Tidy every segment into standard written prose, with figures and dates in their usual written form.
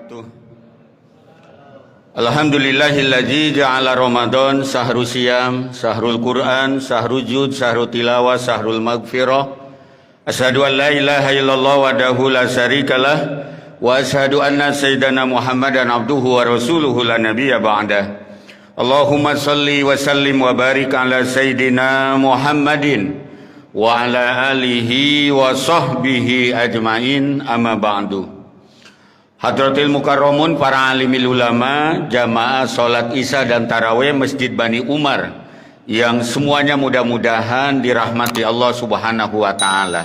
wabarakatuh. Alhamdulillahilladzi ja'ala Ramadan syahrul siyam, syahrul Quran, syahrul jud, syahrul tilawah, syahrul maghfirah. Asyhadu an la ilaha illallah wahdahu la syarikalah wa asyhadu anna sayyidana Muhammadan abduhu wa rasuluhu la nabiyya ba'dah. Allahumma salli wa sallim wa barik ala sayyidina Muhammadin wa ala alihi wa sahbihi ajmain, amma ba'du. Hadratil Mukarramun, para alimil ulama, jamaah sholat isya dan tarawih Masjid Bani Umar yang semuanya mudah-mudahan dirahmati Allah Subhanahu wa Ta'ala.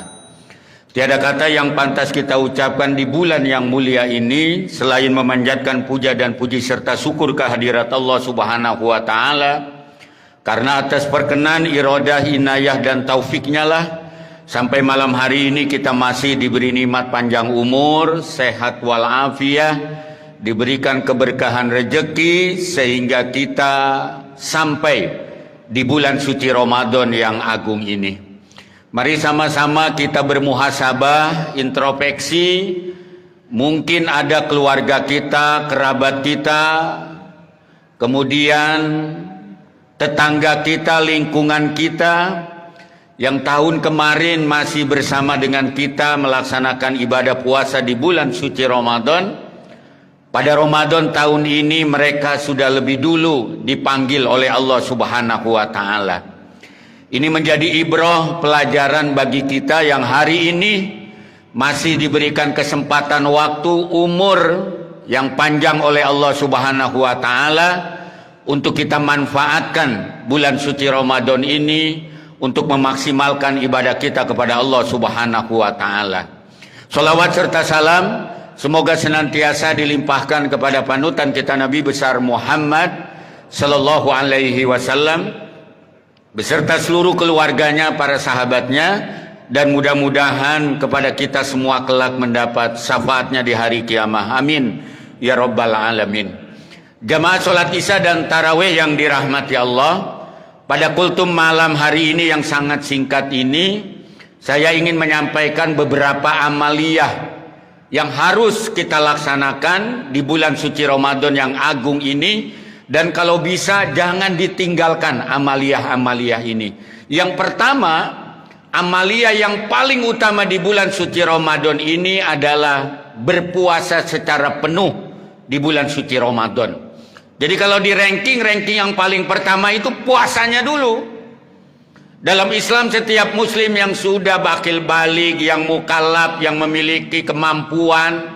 Tiada kata yang pantas kita ucapkan di bulan yang mulia ini selain memanjatkan puja dan puji serta syukur kehadirat Allah Subhanahu wa Ta'ala, karena atas perkenan, iradah, inayah dan taufiknya lah sampai malam hari ini kita masih diberi nikmat panjang umur, sehat walafiat, diberikan keberkahan rezeki sehingga kita sampai di bulan suci Ramadan yang agung ini. Mari sama-sama kita bermuhasabah, introspeksi. Mungkin ada keluarga kita, kerabat kita, kemudian tetangga kita, lingkungan kita yang tahun kemarin masih bersama dengan kita melaksanakan ibadah puasa di bulan suci Ramadan. Pada Ramadan tahun ini mereka sudah lebih dulu dipanggil oleh Allah Subhanahu wa Ta'ala. Ini menjadi ibrah, pelajaran bagi kita yang hari ini masih diberikan kesempatan waktu, umur yang panjang oleh Allah Subhanahu wa Ta'ala untuk kita manfaatkan bulan suci Ramadan ini untuk memaksimalkan ibadah kita kepada Allah Subhanahu wa Ta'ala. Salawat serta salam semoga senantiasa dilimpahkan kepada panutan kita Nabi besar Muhammad sallallahu alaihi wasallam beserta seluruh keluarganya, para sahabatnya, dan mudah-mudahan kepada kita semua kelak mendapat syafaatnya di hari kiamah. Amin ya rabbal alamin. Jamaah sholat isya dan tarawih yang dirahmati Allah, pada kultum malam hari ini yang sangat singkat ini, saya ingin menyampaikan beberapa amaliyah yang harus kita laksanakan di bulan suci Ramadan yang agung ini. Dan kalau bisa jangan ditinggalkan amaliyah-amaliyah ini. Yang pertama, amaliyah yang paling utama di bulan suci Ramadan ini adalah berpuasa secara penuh di bulan suci Ramadan. Jadi kalau di ranking yang paling pertama itu puasanya dulu. Dalam Islam setiap muslim yang sudah bakil balik, yang mukallaf, yang memiliki kemampuan,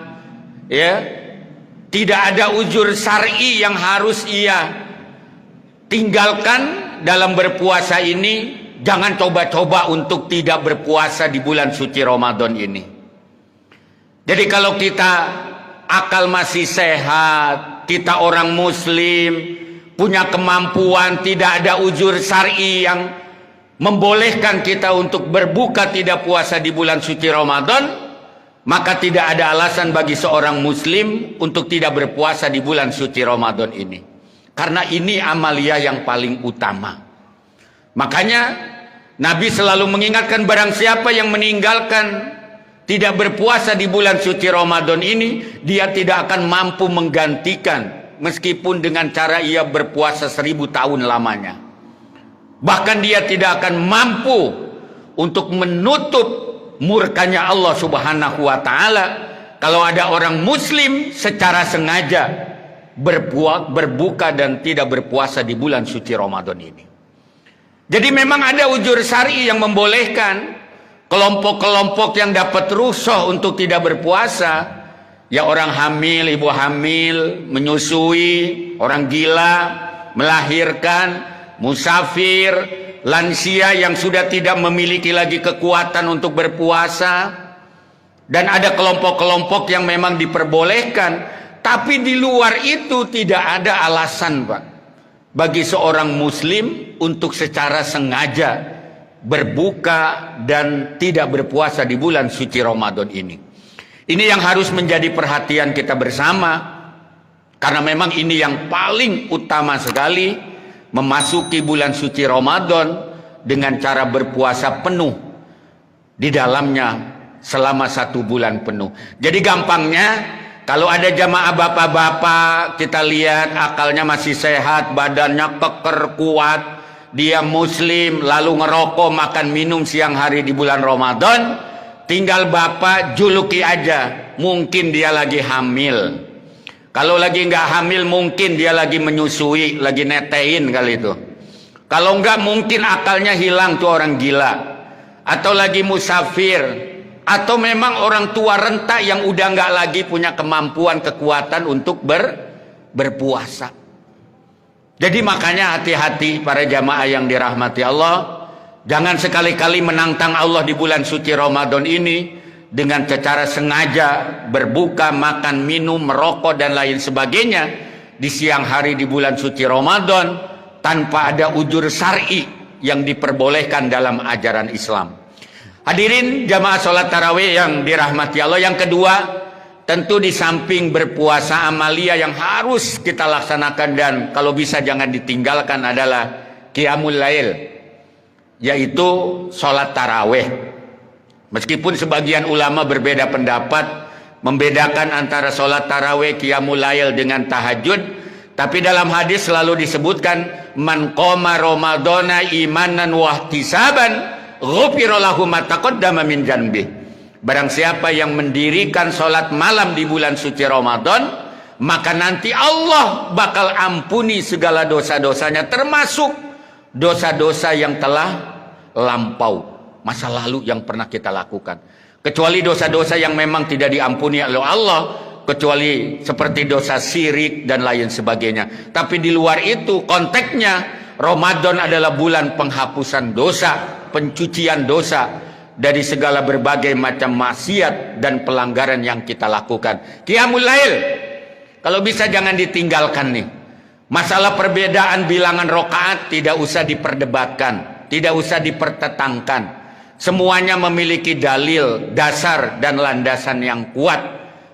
ya, tidak ada uzur syar'i yang harus ia tinggalkan dalam berpuasa ini. Jangan coba-coba untuk tidak berpuasa di bulan suci Ramadan ini. Jadi kalau kita akal masih sehat, kita orang muslim, punya kemampuan, tidak ada uzur syar'i yang membolehkan kita untuk berbuka tidak puasa di bulan suci Ramadan, maka tidak ada alasan bagi seorang muslim untuk tidak berpuasa di bulan suci Ramadan ini. Karena ini amaliyah yang paling utama. Makanya Nabi selalu mengingatkan barang siapa yang meninggalkan tidak berpuasa di bulan suci Ramadan ini, dia tidak akan mampu menggantikan meskipun dengan cara ia berpuasa 1000 tahun lamanya. Bahkan dia tidak akan mampu untuk menutup murkanya Allah Subhanahu wa Ta'ala kalau ada orang muslim secara sengaja berbuka dan tidak berpuasa di bulan suci Ramadan ini. Jadi memang ada uzur syar'i yang membolehkan kelompok-kelompok yang dapat rukhsah untuk tidak berpuasa, ya orang hamil, ibu hamil, menyusui, orang gila, melahirkan, musafir, lansia yang sudah tidak memiliki lagi kekuatan untuk berpuasa. Dan ada kelompok-kelompok yang memang diperbolehkan. Tapi di luar itu tidak ada alasan, Pak, bagi seorang muslim untuk secara sengaja berbuka dan tidak berpuasa di bulan suci Ramadan ini. Ini yang harus menjadi perhatian kita bersama. Karena memang ini yang paling utama sekali, memasuki bulan suci Ramadan dengan cara berpuasa penuh di dalamnya selama 1 bulan penuh. Jadi gampangnya Kalau ada jamaah bapak-bapak, kita lihat akalnya masih sehat, badannya keker kuat, dia muslim, lalu ngerokok, makan minum siang hari di bulan Ramadan, tinggal bapak juluki aja, mungkin dia lagi hamil. Kalau lagi nggak hamil, mungkin dia lagi menyusui, lagi netein kali itu. Kalau nggak, mungkin akalnya hilang tuh orang gila, atau lagi musafir, atau memang orang tua renta yang udah nggak lagi punya kemampuan, kekuatan untuk berpuasa. Jadi makanya hati-hati para jamaah yang dirahmati Allah. Jangan sekali-kali menantang Allah di bulan suci Ramadan ini dengan secara sengaja berbuka, makan, minum, merokok dan lain sebagainya di siang hari di bulan suci Ramadan tanpa ada ujur syar'i yang diperbolehkan dalam ajaran Islam. Hadirin jamaah sholat tarawih yang dirahmati Allah. Yang kedua, tentu di samping berpuasa amalia yang harus kita laksanakan dan kalau bisa jangan ditinggalkan adalah qiyamul lail, yaitu sholat tarawih. Meskipun sebagian ulama berbeda pendapat membedakan antara sholat tarawih qiyamul lail dengan tahajud, tapi dalam hadis selalu disebutkan man qoma ramadhana imanan wahtisaban ghufira lahu ma taqaddama min janbi. Barang siapa yang mendirikan sholat malam di bulan suci Ramadan, maka nanti Allah bakal ampuni segala dosa-dosanya, termasuk dosa-dosa yang telah lampau, masa lalu yang pernah kita lakukan. Kecuali dosa-dosa yang memang tidak diampuni oleh Allah, kecuali seperti dosa syirik dan lain sebagainya. Tapi di luar itu konteksnya Ramadan adalah bulan penghapusan dosa, pencucian dosa dari segala berbagai macam maksiat dan pelanggaran yang kita lakukan. Qiyamul lail, kalau bisa jangan ditinggalkan nih. Masalah perbedaan bilangan rakaat tidak usah diperdebatkan, tidak usah dipertentangkan. Semuanya memiliki dalil, dasar dan landasan yang kuat.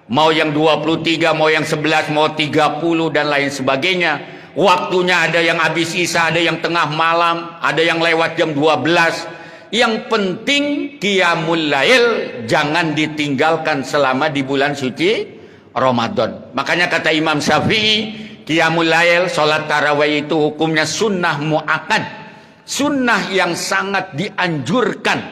Mau yang 23, mau yang 11, mau 30 dan lain sebagainya. Waktunya ada yang habis isya, ada yang tengah malam, ada yang lewat jam 12. Yang penting qiyamul lail jangan ditinggalkan selama di bulan suci Ramadan. Makanya kata Imam Syafi'i, qiyamul lail, sholat tarawih itu hukumnya sunnah mu'akkad, sunnah yang sangat dianjurkan,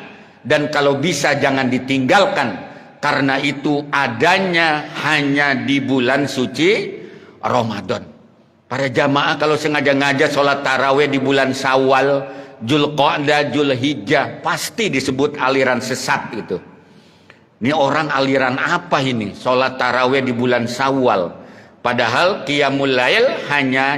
dan kalau bisa jangan ditinggalkan, karena itu adanya hanya di bulan suci Ramadan. Para jamaah kalau sengaja ngajak sholat tarawih di bulan Syawal, Dzulqa'dah, Dzulhijjah, pasti disebut aliran sesat itu. Ini orang aliran apa ini? Sholat tarawih di bulan Syawal, padahal qiyamul lail hanya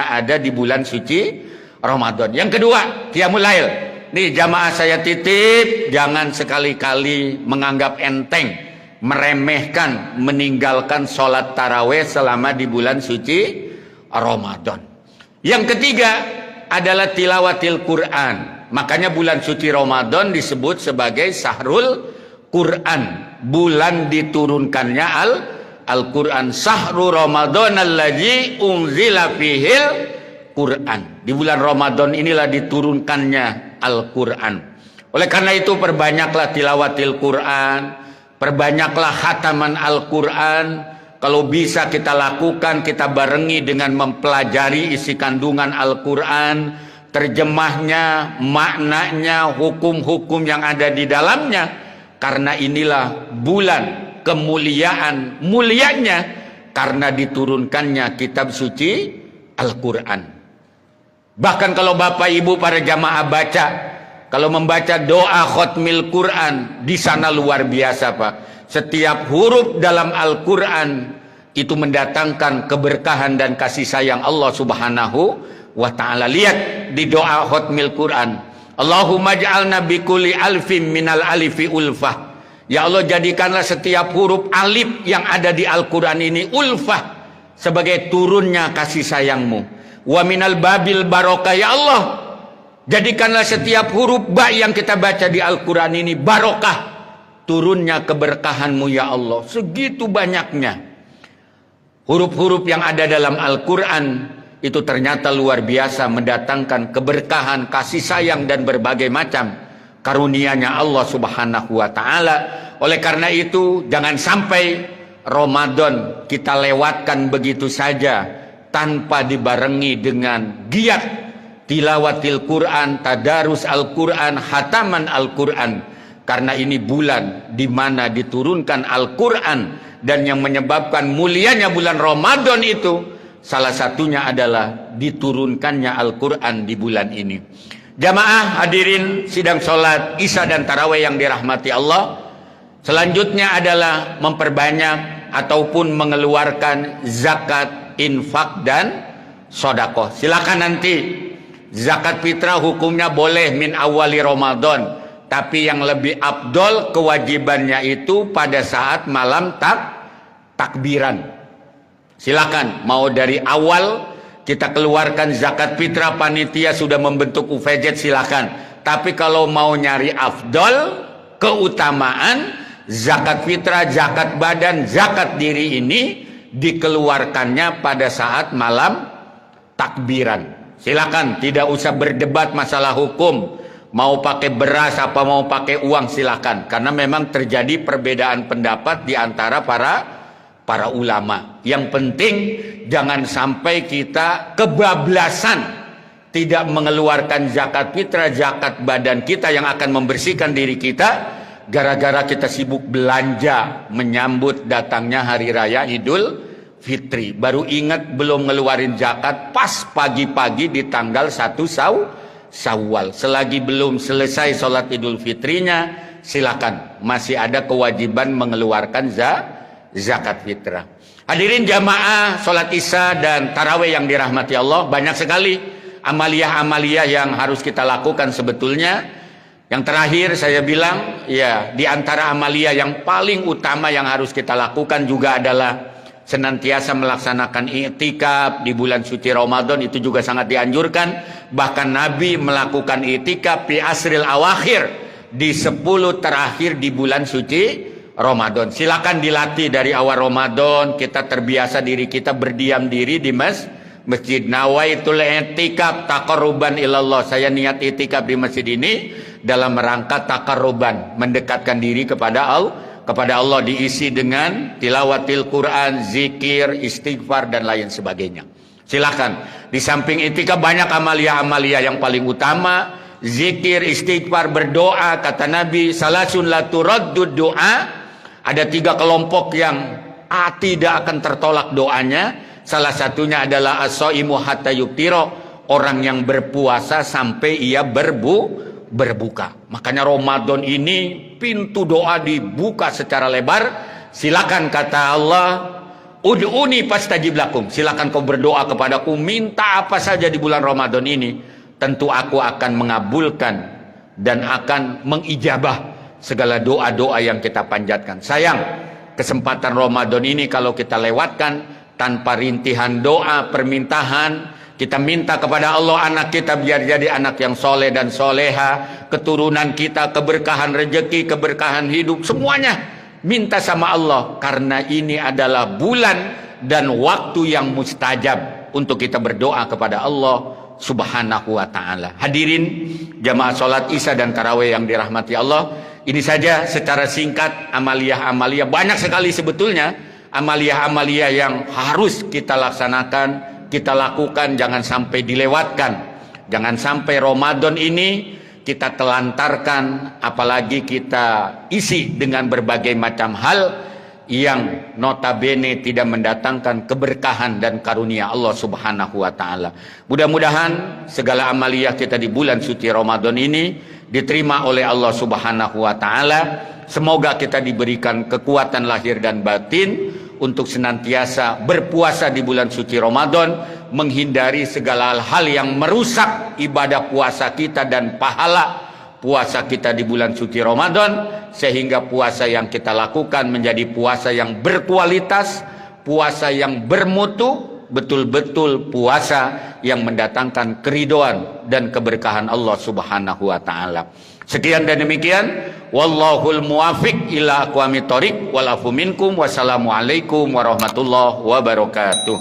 ada di bulan suci Ramadan. Yang kedua, qiyamul lail. Nih jamaah saya titip, jangan sekali-kali menganggap enteng, meremehkan, meninggalkan sholat tarawih selama di bulan suci Ramadan. Yang ketiga adalah tilawatil Quran. Makanya bulan suci Ramadan disebut sebagai Syahrul Quran, bulan diturunkannya Al-Quran. Syahrul Ramadan alladzi unzila fihil Quran. Di bulan Ramadan inilah diturunkannya Al-Quran. Oleh karena itu perbanyaklah tilawatil Quran, perbanyaklah khataman Al-Quran. Kalau bisa kita lakukan, kita barengi dengan mempelajari isi kandungan Al-Quran, terjemahnya, maknanya, hukum-hukum yang ada di dalamnya. Karena inilah bulan kemuliaan, mulianya karena diturunkannya kitab suci Al-Quran. Bahkan kalau Bapak Ibu para jamaah baca, kalau membaca doa khotmil Quran, di sana luar biasa Pak. Setiap huruf dalam Al-Quran itu mendatangkan keberkahan dan kasih sayang Allah Subhanahu wa ta'ala. Lihat di doa khotmil Quran, Allahumma ja'alna bikulli alfim minal alifi ulfah. Ya Allah, jadikanlah setiap huruf alif yang ada di Al-Quran ini ulfah, sebagai turunnya kasih sayangmu. Wa minal babil barokah. Ya Allah, jadikanlah setiap huruf ba yang kita baca di Al-Quran ini barokah, turunnya keberkahanmu ya Allah. Segitu banyaknya huruf-huruf yang ada dalam Al-Quran itu ternyata luar biasa, mendatangkan keberkahan, kasih sayang dan berbagai macam karunia-Nya Allah Subhanahu wa ta'ala. Oleh karena itu jangan sampai Ramadan kita lewatkan begitu saja tanpa dibarengi dengan giat tilawatil Quran, tadarus Al-Quran, hataman Al-Quran. Karena ini bulan di mana diturunkan Al-Quran, dan yang menyebabkan mulianya bulan Ramadan itu salah satunya adalah diturunkannya Al-Quran di bulan ini. Jamaah hadirin sidang sholat Isya dan Tarawih yang dirahmati Allah, selanjutnya adalah memperbanyak ataupun mengeluarkan zakat, infak, dan sodakoh. Silakan nanti zakat fitrah hukumnya boleh min awali Ramadan, tapi yang lebih afdol kewajibannya itu pada saat malam takbiran. Silakan mau dari awal kita keluarkan zakat fitrah, panitia sudah membentuk UVJ, silakan. Tapi kalau mau nyari afdol, keutamaan, zakat fitrah, zakat badan, zakat diri ini dikeluarkannya pada saat malam takbiran. Silakan, tidak usah berdebat masalah hukum. Mau pakai beras apa mau pakai uang silakan. Karena memang terjadi perbedaan pendapat di antara para ulama. Yang penting jangan sampai kita kebablasan tidak mengeluarkan zakat fitrah, zakat badan kita yang akan membersihkan diri kita, gara-gara kita sibuk belanja menyambut datangnya hari raya Idul Fitri. Baru ingat belum ngeluarin zakat pas pagi-pagi di tanggal 1 Syawal. Selagi belum selesai sholat Idul Fitrinya, silakan, masih ada kewajiban mengeluarkan zakat fitrah. Hadirin jamaah sholat Isya dan Tarawih yang dirahmati Allah, banyak sekali amaliyah-amaliyah yang harus kita lakukan sebetulnya. Yang terakhir saya bilang, ya, di antara amaliyah yang paling utama yang harus kita lakukan juga adalah senantiasa melaksanakan i'tikaf di bulan suci Ramadan. Itu juga sangat dianjurkan. Bahkan Nabi melakukan i'tikaf di asril awakhir, di 10 terakhir di bulan suci Ramadan. Silakan dilatih dari awal Ramadan, kita terbiasa diri kita berdiam diri di masjid. Nawaitul i'tikaf taqarruban ilallah. Saya niat i'tikaf di masjid ini dalam rangka taqarruban, mendekatkan diri kepada Allah, diisi dengan tilawatil Quran, zikir, istighfar, dan lain sebagainya. Silakan. Di samping i'tikaf banyak amalia-amalia yang paling utama, zikir, istighfar, berdoa. Kata Nabi, salasun la turaddu doa. Ada 3 kelompok yang tidak akan tertolak doanya. Salah satunya adalah as-shaimu hatta yuftira, orang yang berpuasa sampai ia berbuka. Makanya Ramadan ini pintu doa dibuka secara lebar. Silakan, kata Allah, ud'uni fastajib lakum. Silakan kau berdoa kepadaku, minta apa saja di bulan Ramadan ini, tentu aku akan mengabulkan dan akan mengijabah segala doa-doa yang kita panjatkan. Sayang, kesempatan Ramadan ini kalau kita lewatkan tanpa rintihan doa, permintaan, kita minta kepada Allah anak kita biar jadi anak yang soleh dan soleha, keturunan kita, keberkahan rezeki, keberkahan hidup, semuanya minta sama Allah. Karena ini adalah bulan dan waktu yang mustajab untuk kita berdoa kepada Allah Subhanahu wa ta'ala. Hadirin jamaah sholat Isya dan Tarawih yang dirahmati Allah, ini saja secara singkat amaliyah-amaliyah. Banyak sekali sebetulnya amaliyah-amaliyah yang harus kita laksanakan, kita lakukan, jangan sampai dilewatkan. Jangan sampai Ramadan ini kita telantarkan, apalagi kita isi dengan berbagai macam hal yang notabene tidak mendatangkan keberkahan dan karunia Allah Subhanahu wa ta'ala. Mudah-mudahan segala amaliyah kita di bulan suci Ramadan ini diterima oleh Allah Subhanahu wa ta'ala. Semoga kita diberikan kekuatan lahir dan batin untuk senantiasa berpuasa di bulan suci Ramadan, menghindari segala hal yang merusak ibadah puasa kita dan pahala puasa kita di bulan suci Ramadan, sehingga puasa yang kita lakukan menjadi puasa yang berkualitas, puasa yang bermutu, betul-betul puasa yang mendatangkan keridhaan dan keberkahan Allah Subhanahu wa ta'ala. Sekian dan demikian, wallahul muwafiq ila aqwamit thoriq wal afu minkum. Wassalamualaikum warahmatullahi wabarakatuh.